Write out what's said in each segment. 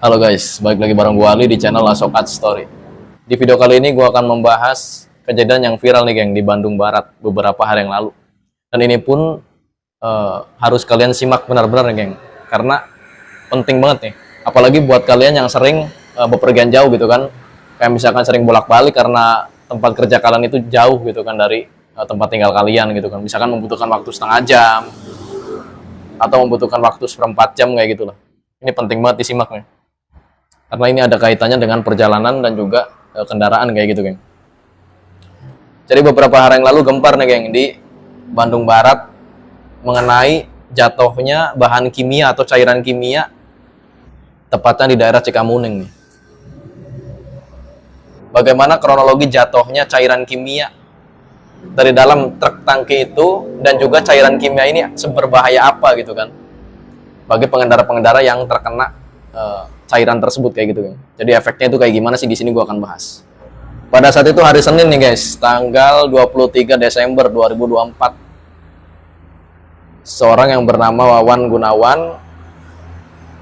Halo guys, balik lagi bareng gua Ali di channel Asokat Story. Di video kali ini gua akan membahas kejadian yang viral nih geng di Bandung Barat beberapa hari yang lalu. Dan ini pun harus kalian simak benar-benar nih geng, karena penting banget nih. Apalagi buat kalian yang sering bepergian jauh gitu kan, kayak misalkan sering bolak-balik karena tempat kerja kalian itu jauh gitu kan dari tempat tinggal kalian gitu kan. Misalkan membutuhkan waktu setengah jam atau membutuhkan waktu seperempat jam kayak gitulah. Ini penting banget disimak nih. Karena ini ada kaitannya dengan perjalanan dan juga kendaraan kayak gitu, geng. Jadi beberapa hari yang lalu gempar nih, geng, di Bandung Barat mengenai jatuhnya bahan kimia atau cairan kimia tepatnya di daerah Cikamuning nih. Bagaimana kronologi jatuhnya cairan kimia dari dalam truk tangki itu, dan juga cairan kimia ini seberbahaya apa gitu kan bagi pengendara-pengendara yang terkena cairan tersebut kayak gitu kan. Jadi efeknya itu kayak gimana sih, di sini gua akan bahas. Pada saat itu hari Senin nih guys, tanggal 23 Desember 2024. Seorang yang bernama Wawan Gunawan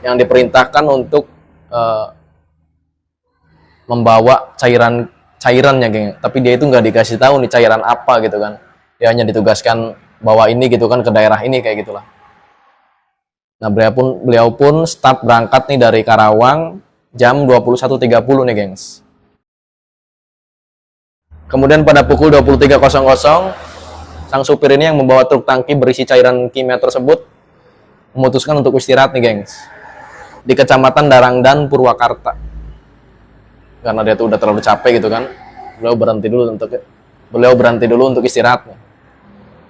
yang diperintahkan untuk membawa cairannya geng. Tapi dia itu nggak dikasih tahu nih cairan apa gitu kan. Dia hanya ditugaskan bawa ini gitu kan ke daerah ini kayak gitulah. Nah, beliau pun start berangkat nih dari Karawang jam 21.30 nih, gengs. Kemudian pada pukul 23.00, sang supir ini yang membawa truk tangki berisi cairan kimia tersebut memutuskan untuk istirahat nih, gengs, di Kecamatan Darangdan, Purwakarta. Karena dia tuh udah terlalu capek gitu kan. Beliau berhenti dulu untuk istirahat nih.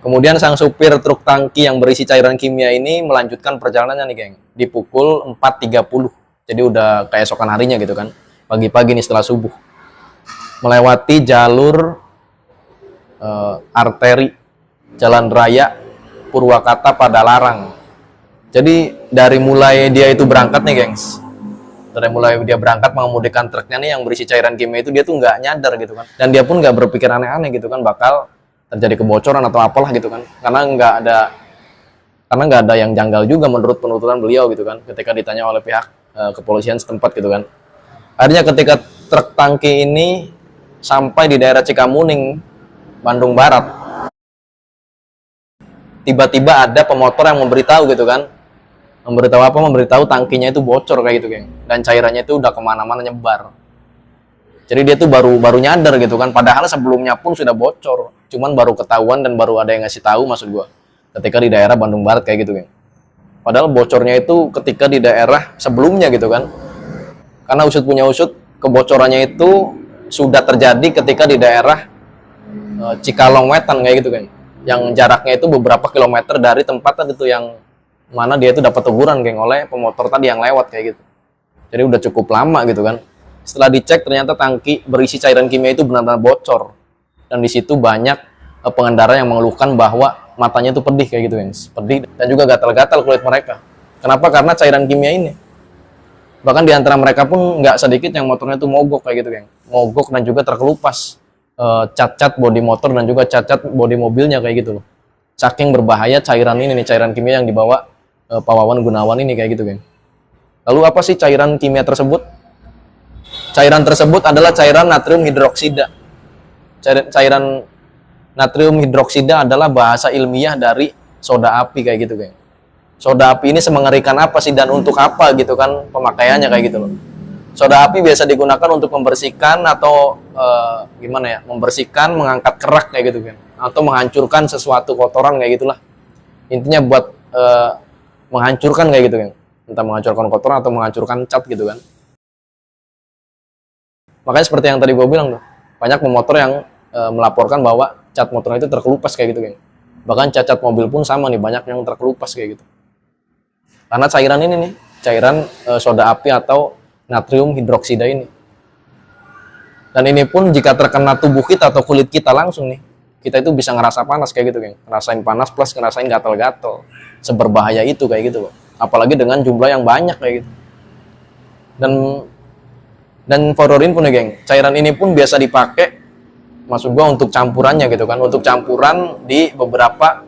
Kemudian sang supir truk tangki yang berisi cairan kimia ini melanjutkan perjalanannya nih, geng, di pukul 4.30. Jadi udah keesokan harinya gitu kan. Pagi-pagi nih setelah subuh. Melewati jalur arteri Jalan Raya Purwakarta Padalarang. Jadi dari mulai dia itu berangkat nih, gengs. Dari mulai dia berangkat mengemudikan truknya nih yang berisi cairan kimia itu, dia tuh nggak nyadar gitu kan. Dan dia pun nggak berpikir aneh-aneh gitu kan bakal terjadi kebocoran atau apalah gitu kan, karena nggak ada yang janggal juga menurut penuturan beliau gitu kan ketika ditanya oleh pihak kepolisian setempat gitu kan. Akhirnya ketika truk tangki ini sampai di daerah Cikamuning, Bandung Barat, tiba-tiba ada pemotor yang memberitahu gitu kan, memberitahu tangkinya itu bocor kayak gitu, geng, dan cairannya itu udah kemana-mana nyebar. Jadi dia tuh baru nyadar gitu kan, padahal sebelumnya pun sudah bocor, cuman baru ketahuan dan baru ada yang ngasih tahu, maksud gua, ketika di daerah Bandung Barat kayak gitu, geng. Padahal bocornya itu ketika di daerah sebelumnya gitu kan. Karena usut punya usut, kebocorannya itu sudah terjadi ketika di daerah Cikalong Wetan kayak gitu, geng. Yang jaraknya itu beberapa kilometer dari tempat itu yang mana dia itu dapat teguran, geng, oleh pemotor tadi yang lewat kayak gitu. Jadi udah cukup lama gitu kan. Setelah dicek ternyata tangki berisi cairan kimia itu benar-benar bocor, dan di situ banyak pengendara yang mengeluhkan bahwa matanya itu pedih kayak gitu, guys, pedih dan juga gatal-gatal kulit mereka. Kenapa? Karena cairan kimia ini. Bahkan di antara mereka pun nggak sedikit yang motornya itu mogok kayak gitu, geng, mogok dan juga terkelupas cat-cat bodi motor dan juga cat-cat bodi mobilnya kayak gitu loh. Saking berbahaya cairan ini nih, cairan kimia yang dibawa Pak Wawan Gunawan ini kayak gitu, geng. Lalu apa sih cairan kimia tersebut? Cairan tersebut adalah cairan natrium hidroksida. Cairan natrium hidroksida adalah bahasa ilmiah dari soda api kayak gitu, geng. Soda api ini semengerikan apa sih dan untuk apa gitu kan pemakaiannya kayak gitu loh. Soda api biasa digunakan untuk membersihkan atau membersihkan, mengangkat kerak kayak gitu, geng, atau menghancurkan sesuatu kotoran kayak gitulah. Intinya buat menghancurkan kayak gitu, geng. Entah menghancurkan kotoran atau menghancurkan cat gitu kan. Makanya seperti yang tadi gue bilang tuh, banyak pemotor yang melaporkan bahwa cat motornya itu terkelupas kayak gitu, geng. Bahkan cat-cat mobil pun sama nih, banyak yang terkelupas kayak gitu. Karena cairan ini nih, cairan soda api atau natrium hidroksida ini. Dan ini pun jika terkena tubuh kita atau kulit kita langsung nih, kita itu bisa ngerasa panas kayak gitu, geng. Ngerasain panas plus ngerasain gatal-gatal. Seberbahaya itu kayak gitu loh. Apalagi dengan jumlah yang banyak kayak gitu. Dan for your info nih, geng, cairan ini pun biasa dipakai, maksud gua, untuk campurannya gitu kan, untuk campuran di beberapa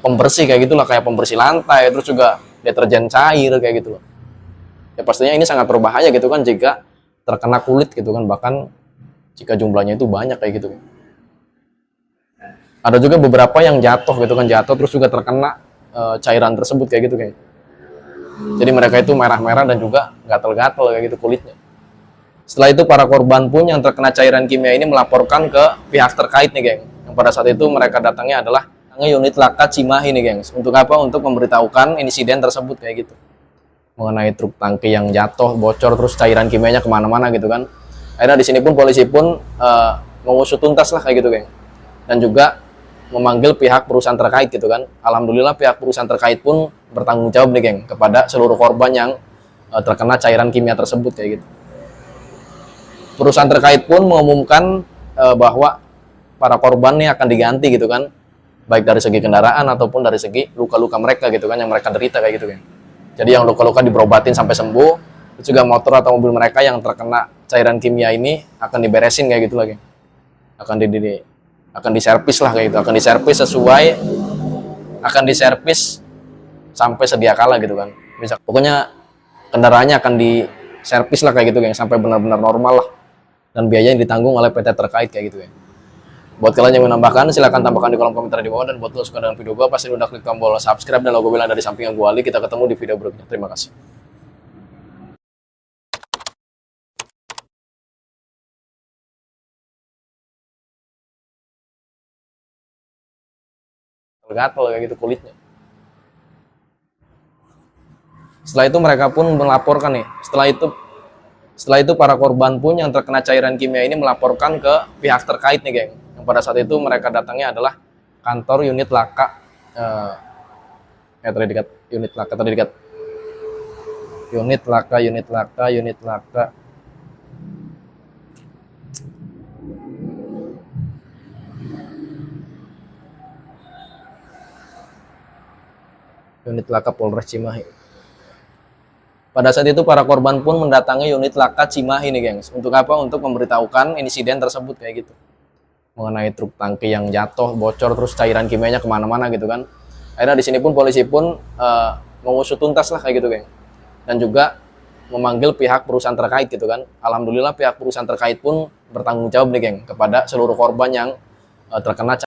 pembersih kayak gitulah, kayak pembersih lantai, terus juga deterjen cair kayak gitu loh. Ya pastinya ini sangat berbahaya gitu kan jika terkena kulit gitu kan, bahkan jika jumlahnya itu banyak kayak gitu. Ada juga beberapa yang jatuh gitu kan, jatuh terus juga terkena cairan tersebut kayak gitu kayak. Jadi mereka itu merah-merah dan juga gatal-gatal kayak gitu kulitnya. Setelah itu para korban pun yang terkena cairan kimia ini melaporkan ke pihak terkait nih geng. Yang pada saat itu mereka datangnya adalah unit laka Cimahi nih geng. Untuk apa? Untuk memberitahukan insiden tersebut kayak gitu. Mengenai truk tangki yang jatuh, bocor, terus cairan kimianya kemana-mana gitu kan. Akhirnya di sini pun polisi pun mengusut tuntas lah kayak gitu geng. Dan juga memanggil pihak perusahaan terkait gitu kan. Alhamdulillah pihak perusahaan terkait pun bertanggung jawab nih geng kepada seluruh korban yang terkena cairan kimia tersebut kayak gitu. Perusahaan terkait pun mengumumkan bahwa para korban ini akan diganti gitu kan, baik dari segi kendaraan ataupun dari segi luka-luka mereka gitu kan, yang mereka derita kayak gitu kan. Jadi yang luka-luka diberobatin sampai sembuh, terus juga motor atau mobil mereka yang terkena cairan kimia ini akan diberesin kayak gitu lagi, akan diservis lah kayak gitu, akan diservis sampai sedia kala gitu kan. Bisa pokoknya kendaraannya akan diservis lah kayak gitu kan, sampai benar-benar normal lah, dan biaya yang ditanggung oleh PT terkait kayak gitu ya. Buat kalian yang menambahkan, silahkan tambahkan di kolom komentar di bawah. Dan buat lo suka dengan video gue, pasti udah klik tombol subscribe dan logo bel dari samping yang gue Ali. Kita ketemu di video berikutnya. Terima kasih. Gatal kayak gitu kulitnya. Setelah itu mereka pun melaporkan nih. Setelah itu para korban pun yang terkena cairan kimia ini melaporkan ke pihak terkait nih geng. Yang pada saat itu mereka datangnya adalah kantor unit laka terdekat unit laka terdekat unit laka Polres Cimahi. Pada saat itu para korban pun mendatangi unit laka Cimahi nih gengs. Untuk apa? Untuk memberitahukan insiden tersebut kayak gitu. Mengenai truk tangki yang jatuh, bocor, terus cairan kimianya kemana-mana gitu kan. Akhirnya di sini pun polisi pun mengusut tuntas lah kayak gitu geng. Dan juga memanggil pihak perusahaan terkait gitu kan. Alhamdulillah pihak perusahaan terkait pun bertanggung jawab nih geng kepada seluruh korban yang terkena